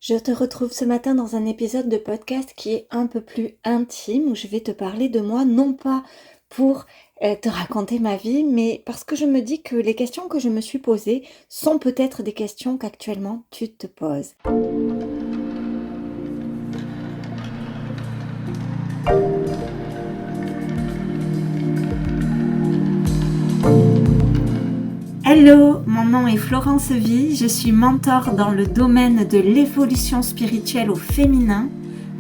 Je te retrouve ce matin dans un épisode de podcast qui est un peu plus intime, où je vais te parler de moi, non pas pour te raconter ma vie, mais parce que je me dis que les questions que je me suis posées sont peut-être des questions qu'actuellement tu te poses. Hello, mon nom est Florence Vie, je suis mentor dans le domaine de l'évolution spirituelle au féminin,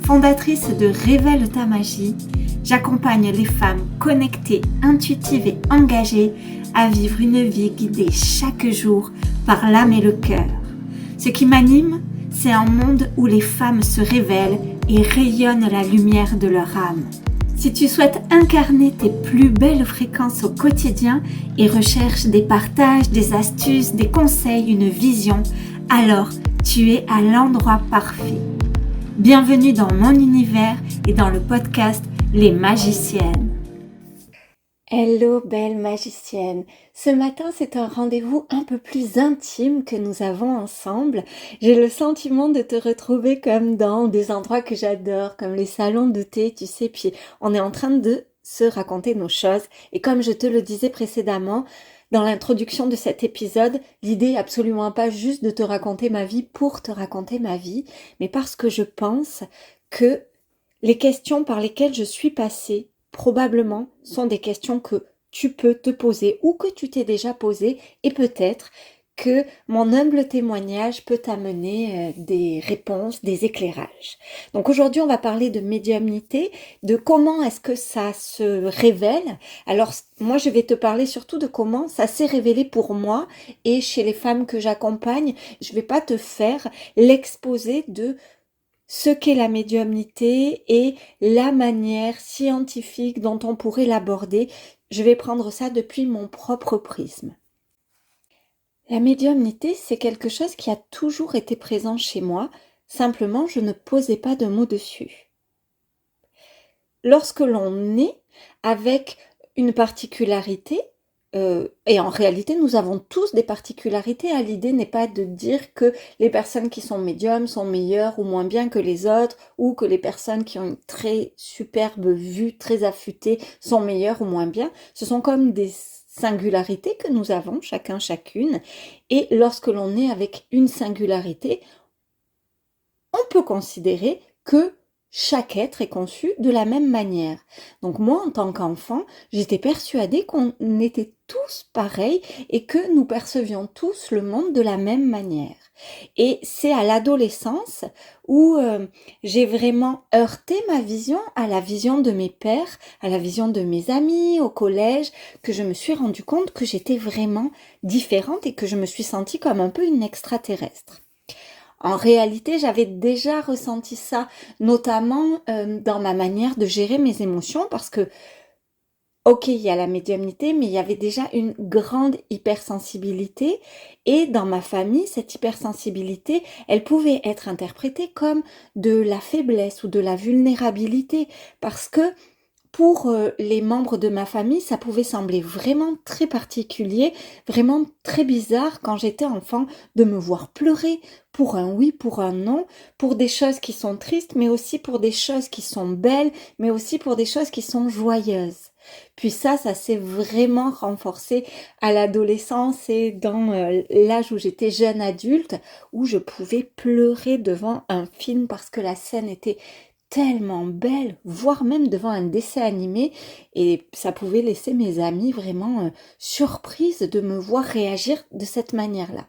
fondatrice de Révèle ta magie. J'accompagne les femmes connectées, intuitives et engagées à vivre une vie guidée chaque jour par l'âme et le cœur. Ce qui m'anime, c'est un monde où les femmes se révèlent et rayonnent la lumière de leur âme. Si tu souhaites incarner tes plus belles fréquences au quotidien et recherches des partages, des astuces, des conseils, une vision, alors tu es à l'endroit parfait. Bienvenue dans mon univers et dans le podcast Les Magiciennes. Hello belle magicienne, ce matin c'est un rendez-vous un peu plus intime que nous avons ensemble. J'ai le sentiment de te retrouver comme dans des endroits que j'adore, comme les salons de thé, tu sais, puis on est en train de se raconter nos choses. Et comme je te le disais précédemment, dans l'introduction de cet épisode, l'idée est absolument pas juste de te raconter ma vie pour te raconter ma vie, mais parce que je pense que les questions par lesquelles je suis passée probablement sont des questions que tu peux te poser ou que tu t'es déjà posé, et peut-être que mon humble témoignage peut t'amener des réponses, des éclairages. Donc aujourd'hui, on va parler de médiumnité, de comment est-ce que ça se révèle. Alors moi, je vais te parler surtout de comment ça s'est révélé pour moi et chez les femmes que j'accompagne. Je ne vais pas te faire l'exposé de ce qu'est la médiumnité et la manière scientifique dont on pourrait l'aborder. Je vais prendre ça depuis mon propre prisme. La médiumnité, c'est quelque chose qui a toujours été présent chez moi, simplement je ne posais pas de mots dessus. Lorsque l'on est avec une particularité, et en réalité, nous avons tous des particularités. L'idée n'est pas de dire que les personnes qui sont médiums sont meilleures ou moins bien que les autres, ou que les personnes qui ont une très superbe vue, très affûtée, sont meilleures ou moins bien. Ce sont comme des singularités que nous avons, chacun, chacune. Et lorsque l'on est avec une singularité, on peut considérer que chaque être est conçu de la même manière. Donc moi, en tant qu'enfant, j'étais persuadée qu'on était tous pareils et que nous percevions tous le monde de la même manière. Et c'est à l'adolescence où j'ai vraiment heurté ma vision à la vision de mes pères, à la vision de mes amis, au collège, que je me suis rendu compte que j'étais vraiment différente et que je me suis sentie comme un peu une extraterrestre. En réalité, j'avais déjà ressenti ça, notamment dans ma manière de gérer mes émotions, parce que, ok, il y a la médiumnité, mais il y avait déjà une grande hypersensibilité, et dans ma famille, cette hypersensibilité, elle pouvait être interprétée comme de la faiblesse ou de la vulnérabilité, parce que pour les membres de ma famille, ça pouvait sembler vraiment très particulier, vraiment très bizarre quand j'étais enfant de me voir pleurer pour un oui, pour un non, pour des choses qui sont tristes, mais aussi pour des choses qui sont belles, mais aussi pour des choses qui sont joyeuses. Puis ça s'est vraiment renforcé à l'adolescence et dans l'âge où j'étais jeune adulte, où je pouvais pleurer devant un film parce que la scène était tellement belle, voire même devant un dessin animé, et ça pouvait laisser mes amis vraiment surprises de me voir réagir de cette manière-là.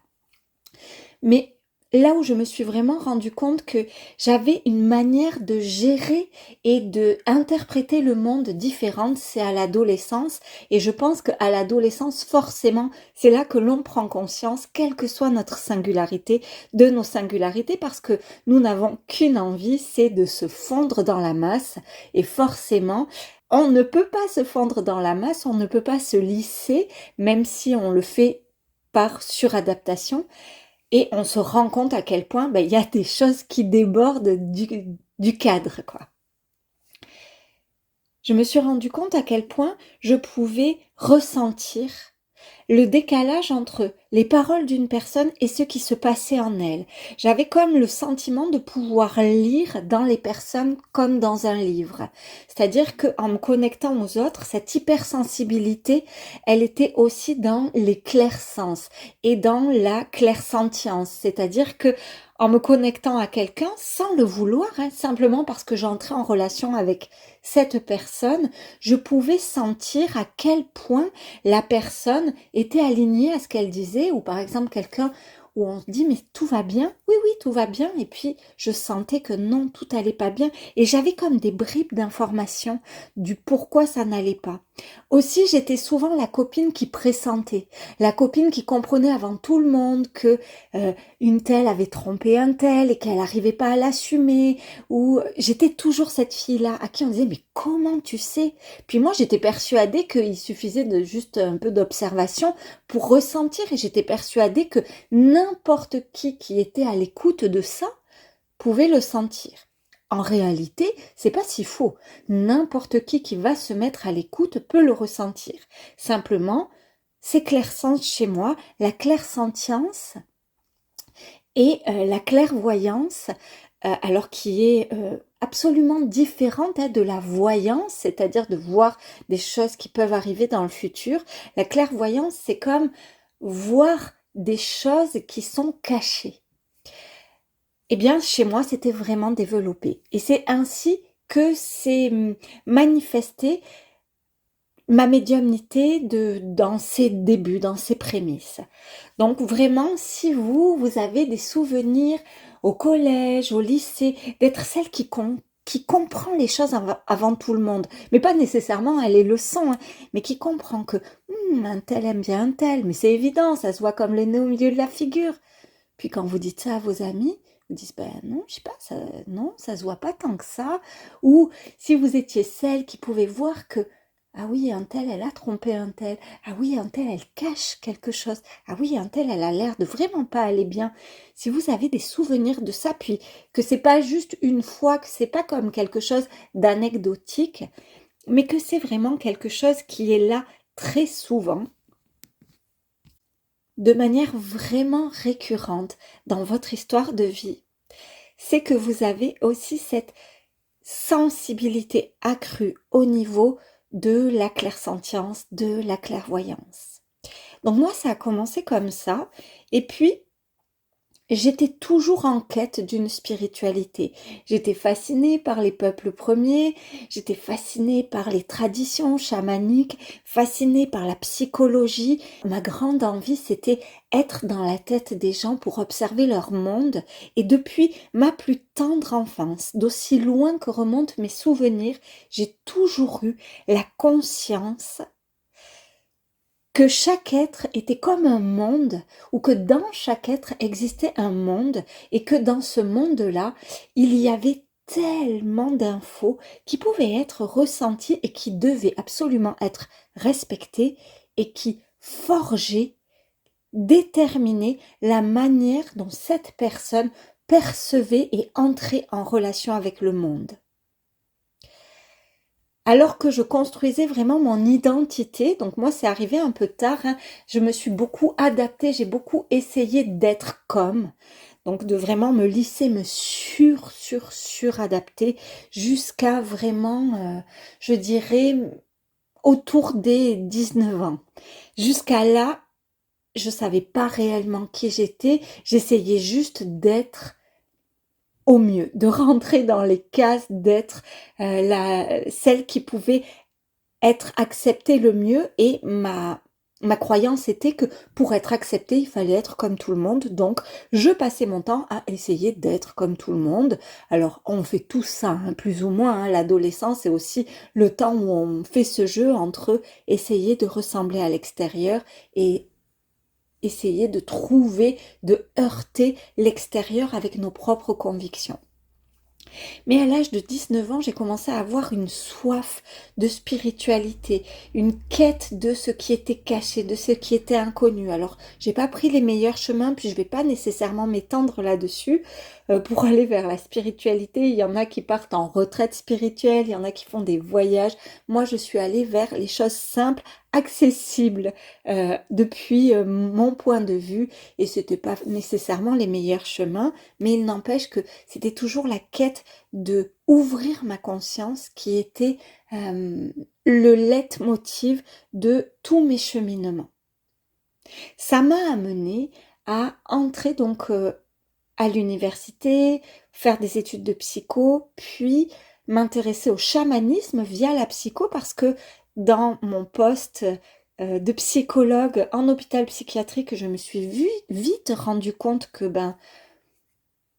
Mais là où je me suis vraiment rendu compte que j'avais une manière de gérer et de interpréter le monde différente, c'est à l'adolescence. Et je pense qu'à l'adolescence, forcément, c'est là que l'on prend conscience, quelle que soit notre singularité, de nos singularités, parce que nous n'avons qu'une envie, c'est de se fondre dans la masse. Et forcément, on ne peut pas se fondre dans la masse, on ne peut pas se lisser, même si on le fait par suradaptation. Et on se rend compte à quel point il y a des choses qui débordent du cadre, quoi. Je me suis rendu compte à quel point je pouvais ressentir le décalage entre les paroles d'une personne et ce qui se passait en elle. J'avais comme le sentiment de pouvoir lire dans les personnes comme dans un livre. C'est-à-dire qu'en me connectant aux autres, cette hypersensibilité, elle était aussi dans les clairsens et dans la clairsentience. C'est-à-dire que en me connectant à quelqu'un sans le vouloir, simplement parce que j'entrais en relation avec cette personne, je pouvais sentir à quel point la personne était alignée à ce qu'elle disait, ou par exemple quelqu'un où on se dit mais tout va bien, oui oui tout va bien, et puis je sentais que non, tout allait pas bien, et j'avais comme des bribes d'informations du pourquoi ça n'allait pas. Aussi j'étais souvent la copine qui pressentait, la copine qui comprenait avant tout le monde que une telle avait trompé un tel et qu'elle n'arrivait pas à l'assumer, ou j'étais toujours cette fille-là à qui on disait mais comment tu sais? Puis moi j'étais persuadée qu'il suffisait de juste un peu d'observation pour ressentir, et j'étais persuadée que n'importe qui était à l'écoute de ça pouvait le sentir. En réalité, c'est pas si faux. N'importe qui va se mettre à l'écoute peut le ressentir. Simplement, c'est clairsentience chez moi, la clairsentience et la clairvoyance, alors qui est absolument différente de la voyance, c'est-à-dire de voir des choses qui peuvent arriver dans le futur. La clairvoyance, c'est comme voir des choses qui sont cachées. Eh bien, chez moi, c'était vraiment développé. Et c'est ainsi que s'est manifesté ma médiumnité dans ses débuts, dans ses prémices. Donc vraiment, si vous avez des souvenirs au collège, au lycée, d'être celle qui comprend les choses avant tout le monde, mais pas nécessairement elle est le son, mais qui comprend que un tel aime bien un tel, mais c'est évident, ça se voit comme le nez au milieu de la figure. Puis quand vous dites ça à vos amis, vous dites ben non, je sais pas, non, ça se voit pas tant que ça. Ou si vous étiez celle qui pouvait voir que ah oui, un tel, elle a trompé un tel. Ah oui, un tel, elle cache quelque chose. Ah oui, un tel, elle a l'air de vraiment pas aller bien. Si vous avez des souvenirs de ça, puis que c'est pas juste une fois, que c'est pas comme quelque chose d'anecdotique, mais que c'est vraiment quelque chose qui est là très souvent, de manière vraiment récurrente dans votre histoire de vie, c'est que vous avez aussi cette sensibilité accrue au niveau de la clairsentience, de la clairvoyance. Donc moi, ça a commencé comme ça, et puis j'étais toujours en quête d'une spiritualité. J'étais fascinée par les peuples premiers, j'étais fascinée par les traditions chamaniques, fascinée par la psychologie. Ma grande envie, c'était être dans la tête des gens pour observer leur monde. Et depuis ma plus tendre enfance, d'aussi loin que remontent mes souvenirs, j'ai toujours eu la conscience que chaque être était comme un monde, ou que dans chaque être existait un monde, et que dans ce monde-là, il y avait tellement d'infos qui pouvaient être ressenties et qui devaient absolument être respectées et qui forgeaient, déterminaient la manière dont cette personne percevait et entrait en relation avec le monde. Alors que je construisais vraiment mon identité, donc moi c'est arrivé un peu tard, je me suis beaucoup adaptée, j'ai beaucoup essayé d'être comme, donc de vraiment me lisser, me suradapter jusqu'à vraiment, je dirais, autour des 19 ans. Jusqu'à là, je savais pas réellement qui j'étais, j'essayais juste d'être au mieux, de rentrer dans les cases, d'être celle qui pouvait être acceptée le mieux, et ma croyance était que pour être acceptée, il fallait être comme tout le monde, donc je passais mon temps à essayer d'être comme tout le monde. Alors on fait tout ça, plus ou moins, l'adolescence c'est aussi le temps où on fait ce jeu entre essayer de ressembler à l'extérieur et essayer de trouver, de heurter l'extérieur avec nos propres convictions. Mais à l'âge de 19 ans, j'ai commencé à avoir une soif de spiritualité, une quête de ce qui était caché, de ce qui était inconnu. Alors, j'ai pas pris les meilleurs chemins, puis je vais pas nécessairement m'étendre là-dessus. pour aller vers la spiritualité. Il y en a qui partent en retraite spirituelle, il y en a qui font des voyages. Moi, je suis allée vers les choses simples, accessibles depuis mon point de vue, et c'était pas nécessairement les meilleurs chemins, mais il n'empêche que c'était toujours la quête de ouvrir ma conscience qui était le leitmotiv de tous mes cheminements. Ça m'a amené à entrer donc à l'université, faire des études de psycho, puis m'intéresser au chamanisme via la psycho parce que dans mon poste de psychologue en hôpital psychiatrique, je me suis vite rendu compte que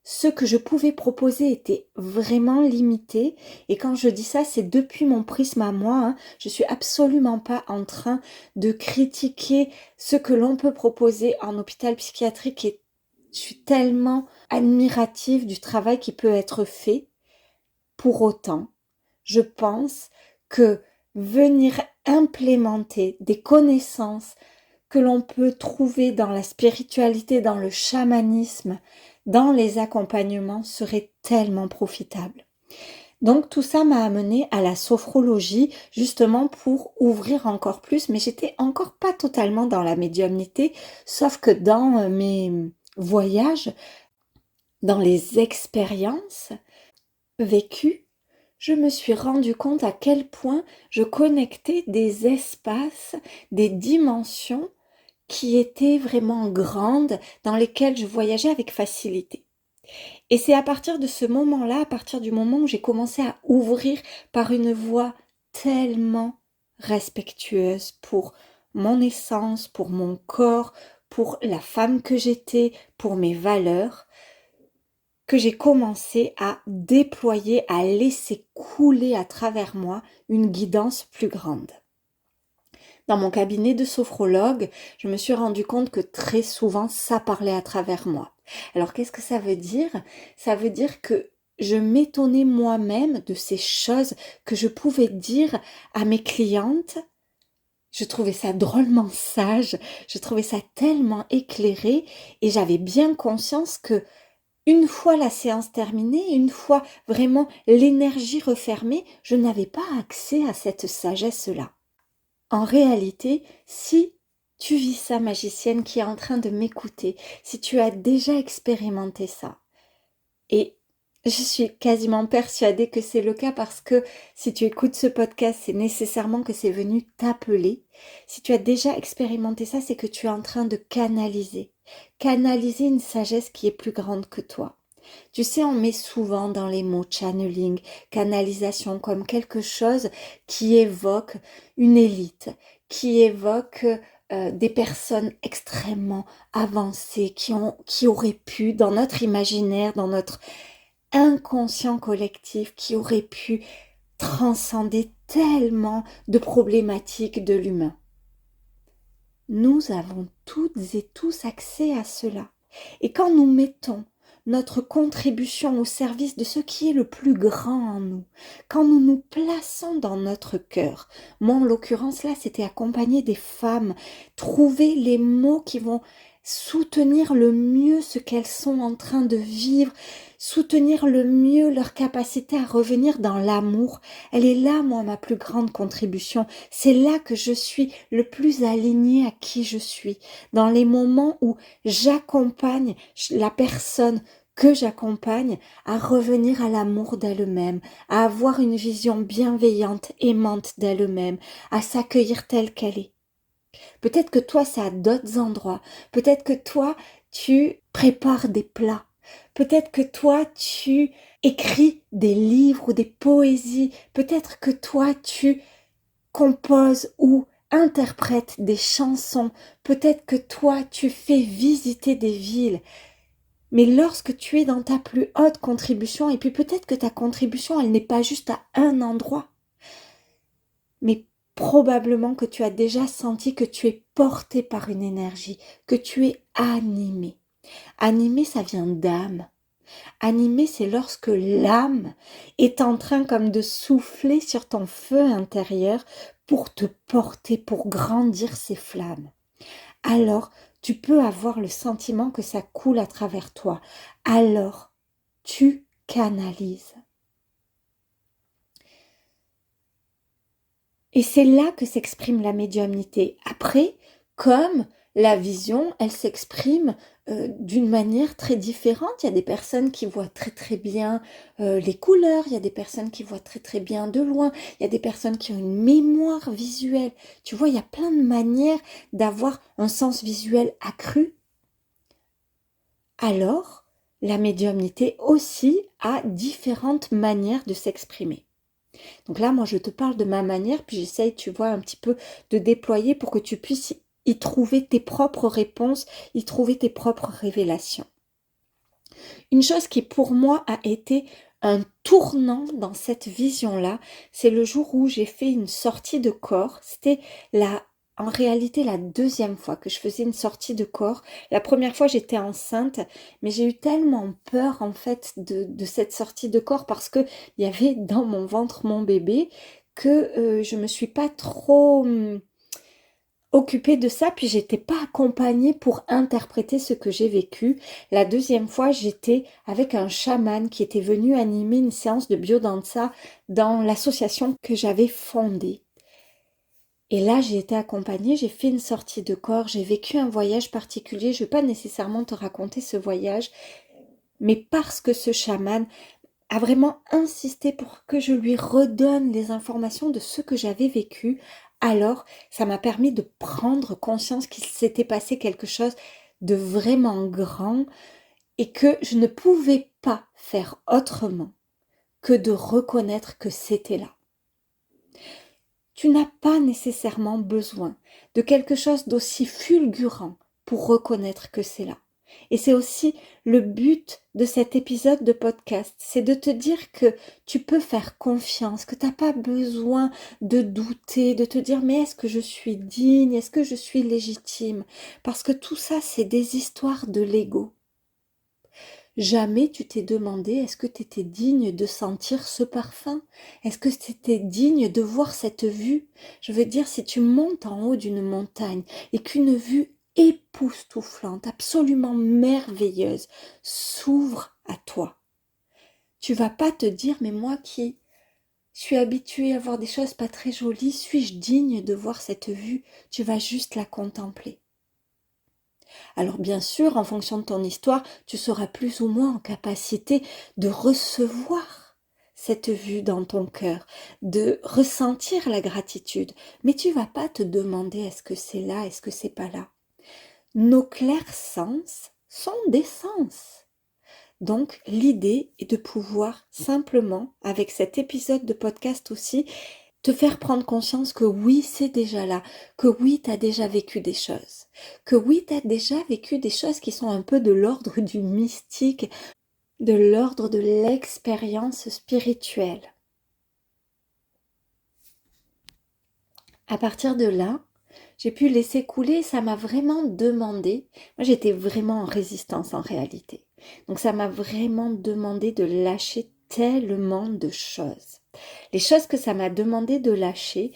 ce que je pouvais proposer était vraiment limité. Et quand je dis ça, c'est depuis mon prisme à moi, hein. Je suis absolument pas en train de critiquer ce que l'on peut proposer en hôpital psychiatrique, et je suis tellement admirative du travail qui peut être fait. Pour autant, je pense que venir implémenter des connaissances que l'on peut trouver dans la spiritualité, dans le chamanisme, dans les accompagnements serait tellement profitable. Donc tout ça m'a amené à la sophrologie, justement pour ouvrir encore plus, mais j'étais encore pas totalement dans la médiumnité, sauf que dans mes voyages, dans les expériences vécues, je me suis rendu compte à quel point je connectais des espaces, des dimensions qui étaient vraiment grandes, dans lesquelles je voyageais avec facilité. Et c'est à partir de ce moment-là, à partir du moment où j'ai commencé à ouvrir par une voie tellement respectueuse pour mon essence, pour mon corps, pour la femme que j'étais, pour mes valeurs, que j'ai commencé à déployer, à laisser couler à travers moi une guidance plus grande. Dans mon cabinet de sophrologue, je me suis rendu compte que très souvent, ça parlait à travers moi. Alors, qu'est-ce que ça veut dire? Ça veut dire que je m'étonnais moi-même de ces choses que je pouvais dire à mes clientes. Je trouvais ça drôlement sage, je trouvais ça tellement éclairé, et j'avais bien conscience que une fois la séance terminée, une fois vraiment l'énergie refermée, je n'avais pas accès à cette sagesse-là. En réalité, si tu vis ça, magicienne qui est en train de m'écouter, si tu as déjà expérimenté ça, et je suis quasiment persuadée que c'est le cas parce que si tu écoutes ce podcast, c'est nécessairement que c'est venu t'appeler. Si tu as déjà expérimenté ça, c'est que tu es en train de canaliser une sagesse qui est plus grande que toi. Tu sais, on met souvent dans les mots channeling, canalisation, comme quelque chose qui évoque une élite, qui évoque des personnes extrêmement avancées, qui auraient pu, dans notre imaginaire, dans notre inconscient collectif, qui auraient pu transcender tellement de problématiques de l'humain. Nous avons toutes et tous accès à cela. Et quand nous mettons notre contribution au service de ce qui est le plus grand en nous, quand nous nous plaçons dans notre cœur, moi en l'occurrence là c'était accompagner des femmes, trouver les mots qui vont soutenir le mieux ce qu'elles sont en train de vivre, soutenir le mieux leur capacité à revenir dans l'amour. Elle est là, moi, ma plus grande contribution. C'est là que je suis le plus alignée à qui je suis. Dans les moments où j'accompagne la personne que j'accompagne à revenir à l'amour d'elle-même, à avoir une vision bienveillante, aimante d'elle-même, à s'accueillir telle qu'elle est. Peut-être que toi, c'est à d'autres endroits. Peut-être que toi, tu prépares des plats. Peut-être que toi, tu écris des livres ou des poésies. Peut-être que toi, tu composes ou interprètes des chansons. Peut-être que toi, tu fais visiter des villes. Mais lorsque tu es dans ta plus haute contribution, et puis peut-être que ta contribution, elle n'est pas juste à un endroit, mais probablement que tu as déjà senti que tu es porté par une énergie, que tu es animé. Animé, ça vient d'âme. Animé, c'est lorsque l'âme est en train comme de souffler sur ton feu intérieur pour te porter, pour grandir ses flammes. Alors, tu peux avoir le sentiment que ça coule à travers toi. Alors, tu canalises. Et c'est là que s'exprime la médiumnité. Après, comme la vision, elle s'exprime d'une manière très différente. Il y a des personnes qui voient très très bien les couleurs, il y a des personnes qui voient très très bien de loin, il y a des personnes qui ont une mémoire visuelle. Tu vois, il y a plein de manières d'avoir un sens visuel accru. Alors, la médiumnité aussi a différentes manières de s'exprimer. Donc là, moi, je te parle de ma manière, puis j'essaye, tu vois, un petit peu de déployer pour que tu puisses y trouver tes propres réponses, y trouver tes propres révélations. Une chose qui, pour moi, a été un tournant dans cette vision-là, c'est le jour où j'ai fait une sortie de corps. C'était en réalité la deuxième fois que je faisais une sortie de corps. La première fois, j'étais enceinte, mais j'ai eu tellement peur, en fait, de cette sortie de corps parce que il y avait dans mon ventre mon bébé que je me suis pas trop occupée de ça, puis j'étais pas accompagnée pour interpréter ce que j'ai vécu. La deuxième fois, j'étais avec un chaman qui était venu animer une séance de biodanza dans l'association que j'avais fondée. Et là, j'ai été accompagnée, j'ai fait une sortie de corps, j'ai vécu un voyage particulier. Je ne vais pas nécessairement te raconter ce voyage, mais parce que ce chaman a vraiment insisté pour que je lui redonne les informations de ce que j'avais vécu, alors ça m'a permis de prendre conscience qu'il s'était passé quelque chose de vraiment grand et que je ne pouvais pas faire autrement que de reconnaître que c'était là. Tu n'as pas nécessairement besoin de quelque chose d'aussi fulgurant pour reconnaître que c'est là. Et c'est aussi le but de cet épisode de podcast, c'est de te dire que tu peux faire confiance, que tu n'as pas besoin de douter, de te dire mais est-ce que je suis digne, est-ce que je suis légitime? Parce que tout ça, c'est des histoires de l'ego. Jamais tu t'es demandé est-ce que tu étais digne de sentir ce parfum? Est-ce que tu étais digne de voir cette vue? Je veux dire, si tu montes en haut d'une montagne et qu'une vue époustouflante, absolument merveilleuse, s'ouvre à toi, tu vas pas te dire mais moi qui suis habituée à voir des choses pas très jolies, suis-je digne de voir cette vue? Tu vas juste la contempler. Alors bien sûr, en fonction de ton histoire, tu seras plus ou moins en capacité de recevoir cette vue dans ton cœur, de ressentir la gratitude. Mais tu vas pas te demander est-ce que c'est là, est-ce que c'est pas là. Nos clairs sens sont des sens. Donc l'idée est de pouvoir simplement, avec cet épisode de podcast aussi, te faire prendre conscience que oui, c'est déjà là, que oui, tu as déjà vécu des choses, que oui, tu as déjà vécu des choses qui sont un peu de l'ordre du mystique, de l'ordre de l'expérience spirituelle. À partir de là, j'ai pu laisser couler, ça m'a vraiment demandé, moi j'étais vraiment en résistance en réalité, donc ça m'a vraiment demandé de lâcher tellement de choses. Les choses que ça m'a demandé de lâcher,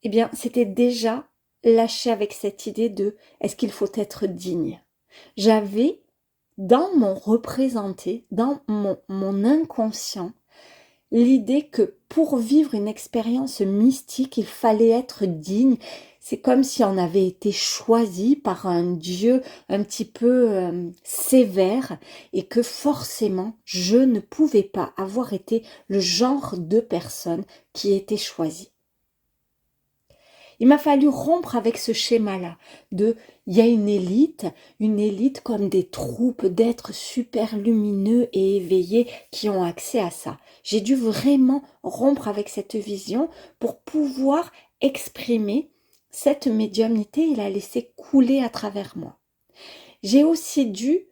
eh bien, c'était déjà lâché avec cette idée de est-ce qu'il faut être digne. J'avais dans mon représenté, dans mon inconscient, l'idée que pour vivre une expérience mystique, il fallait être digne. C'est comme si on avait été choisi par un Dieu un petit peu sévère et que forcément, je ne pouvais pas avoir été le genre de personne qui était choisie. Il m'a fallu rompre avec ce schéma-là de il y a une élite comme des troupes d'êtres super lumineux et éveillés qui ont accès à ça. J'ai dû vraiment rompre avec cette vision pour pouvoir exprimer cette médiumnité et la laisser couler à travers moi. J'ai aussi dû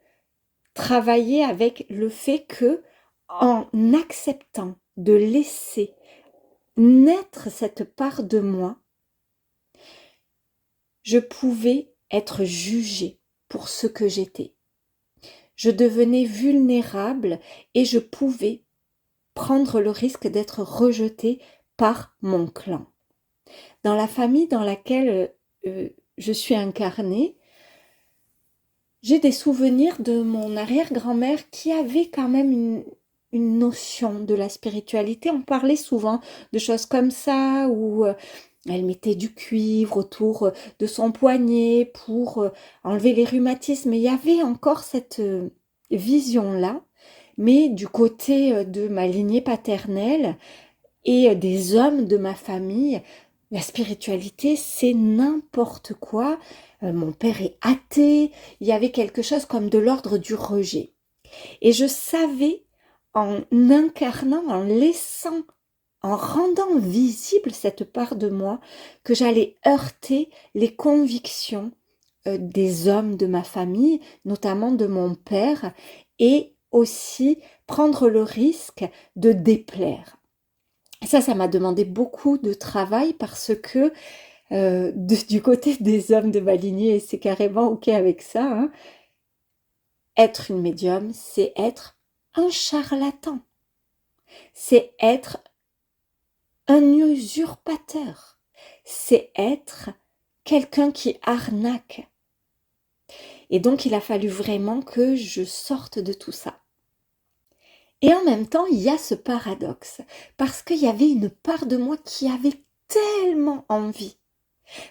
travailler avec le fait que en acceptant de laisser naître cette part de moi, je pouvais être jugée pour ce que j'étais. Je devenais vulnérable et je pouvais prendre le risque d'être rejetée par mon clan. Dans la famille dans laquelle je suis incarnée, J'ai des souvenirs de mon arrière-grand-mère qui avait quand même une notion de la spiritualité. On parlait souvent de choses comme ça, où elle mettait du cuivre autour de son poignet pour enlever les rhumatismes. Et il y avait encore cette vision-là, mais du côté de ma lignée paternelle et des hommes de ma famille, la spiritualité, c'est n'importe quoi. Mon père est athée, il y avait quelque chose comme de l'ordre du rejet. Et je savais, en incarnant, en laissant, en rendant visible cette part de moi, que j'allais heurter les convictions des hommes de ma famille, notamment de mon père, et aussi prendre le risque de déplaire. Ça m'a demandé beaucoup de travail parce que du côté des hommes de ma lignée, et c'est carrément ok avec ça, hein, être une médium, c'est être un charlatan, c'est être un usurpateur, c'est être quelqu'un qui arnaque. Et donc il a fallu vraiment que je sorte de tout ça. Et en même temps, il y a ce paradoxe, parce qu'il y avait une part de moi qui avait tellement envie,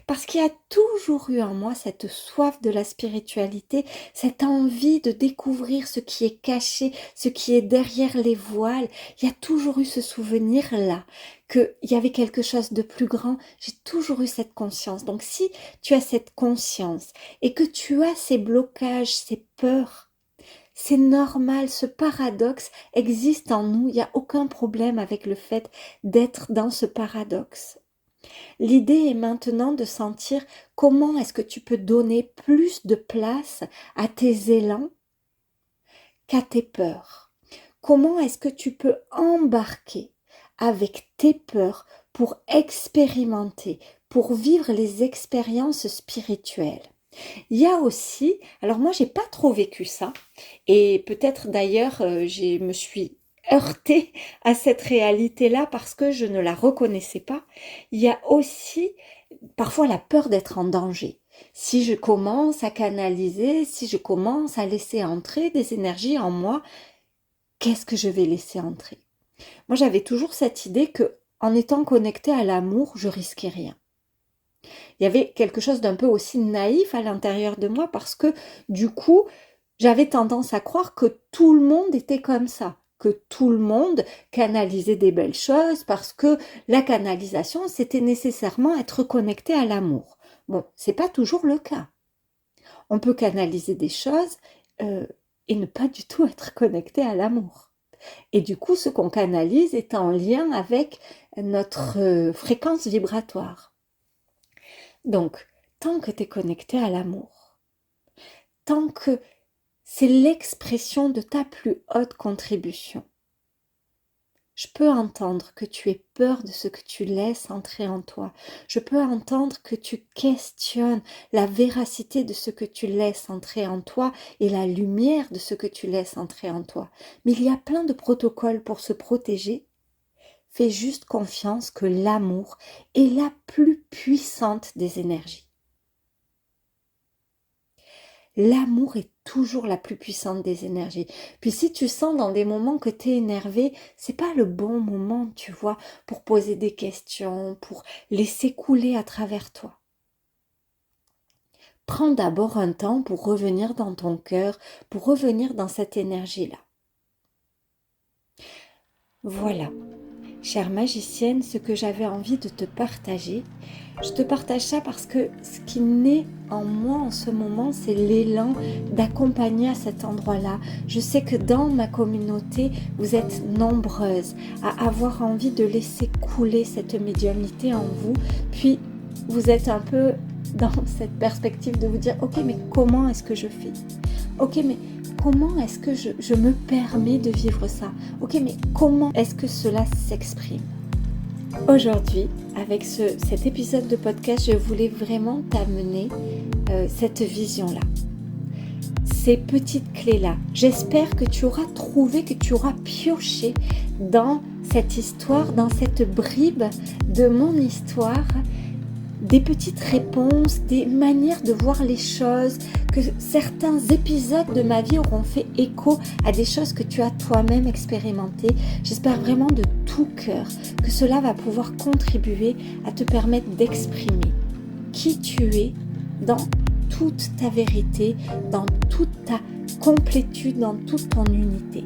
parce qu'il y a toujours eu en moi cette soif de la spiritualité, cette envie de découvrir ce qui est caché, ce qui est derrière les voiles. Il y a toujours eu ce souvenir-là, qu'il y avait quelque chose de plus grand. J'ai toujours eu cette conscience. Donc si tu as cette conscience et que tu as ces blocages, ces peurs, c'est normal, ce paradoxe existe en nous, il n'y a aucun problème avec le fait d'être dans ce paradoxe. L'idée est maintenant de sentir comment est-ce que tu peux donner plus de place à tes élans qu'à tes peurs. Comment est-ce que tu peux embarquer avec tes peurs pour expérimenter, pour vivre les expériences spirituelles. Il y a aussi, alors moi j'ai pas trop vécu ça, et peut-être d'ailleurs je me suis heurtée à cette réalité-là parce que je ne la reconnaissais pas. Il y a aussi parfois la peur d'être en danger. Si je commence à canaliser, si je commence à laisser entrer des énergies en moi, qu'est-ce que je vais laisser entrer? Moi j'avais toujours cette idée que en étant connectée à l'amour, je risquais rien. Il y avait quelque chose d'un peu aussi naïf à l'intérieur de moi parce que du coup, j'avais tendance à croire que tout le monde était comme ça, que tout le monde canalisait des belles choses parce que la canalisation, c'était nécessairement être connecté à l'amour. Bon, c'est pas toujours le cas. On peut canaliser des choses et ne pas du tout être connecté à l'amour. Et du coup, ce qu'on canalise est en lien avec notre fréquence vibratoire. Donc, tant que tu es connecté à l'amour, tant que c'est l'expression de ta plus haute contribution, je peux entendre que tu aies peur de ce que tu laisses entrer en toi. Je peux entendre que tu questionnes la véracité de ce que tu laisses entrer en toi et la lumière de ce que tu laisses entrer en toi. Mais il y a plein de protocoles pour se protéger. Fais juste confiance que l'amour est la plus puissante des énergies. L'amour est toujours la plus puissante des énergies. Puis si tu sens dans des moments que tu es énervé, c'est pas le bon moment, tu vois, pour poser des questions, pour laisser couler à travers toi. Prends d'abord un temps pour revenir dans ton cœur, pour revenir dans cette énergie-là. Voilà. Chère magicienne, ce que j'avais envie de te partager, je te partage ça parce que ce qui naît en moi en ce moment, c'est l'élan d'accompagner à cet endroit-là. Je sais que dans ma communauté, vous êtes nombreuses à avoir envie de laisser couler cette médiumnité en vous, puis vous êtes un peu dans cette perspective de vous dire « Ok, mais comment est-ce que je fais ? Ok, mais comment est-ce que je me permets de vivre ça ? Ok, mais comment est-ce que cela s'exprime ?» Aujourd'hui, avec cet épisode de podcast, je voulais vraiment t'amener cette vision-là. Ces petites clés-là. J'espère que tu auras trouvé, que tu auras pioché dans cette histoire, dans cette bribe de mon histoire, des petites réponses, des manières de voir les choses, que certains épisodes de ma vie auront fait écho à des choses que tu as toi-même expérimentées. J'espère vraiment de tout cœur que cela va pouvoir contribuer à te permettre d'exprimer qui tu es dans toute ta vérité, dans toute ta complétude, dans toute ton unité.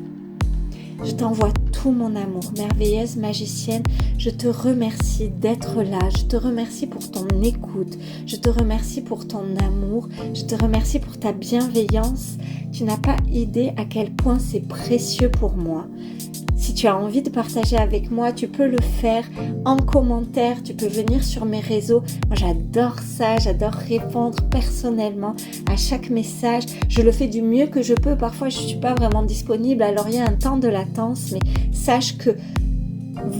Je t'envoie tout mon amour, merveilleuse magicienne. Je te remercie d'être là. Je te remercie pour ton écoute. Je te remercie pour ton amour. Je te remercie pour ta bienveillance. Tu n'as pas idée à quel point c'est précieux pour moi. Si tu as envie de partager avec moi, tu peux le faire en commentaire, tu peux venir sur mes réseaux. Moi, j'adore ça, j'adore répondre personnellement à chaque message. Je le fais du mieux que je peux. Parfois, je ne suis pas vraiment disponible, alors il y a un temps de latence, mais sache que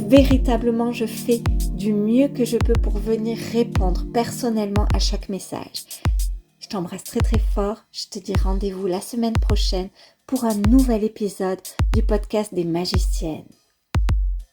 véritablement, je fais du mieux que je peux pour venir répondre personnellement à chaque message. Je t'embrasse très très fort. Je te dis rendez-vous la semaine prochaine pour un nouvel épisode du podcast des magiciennes.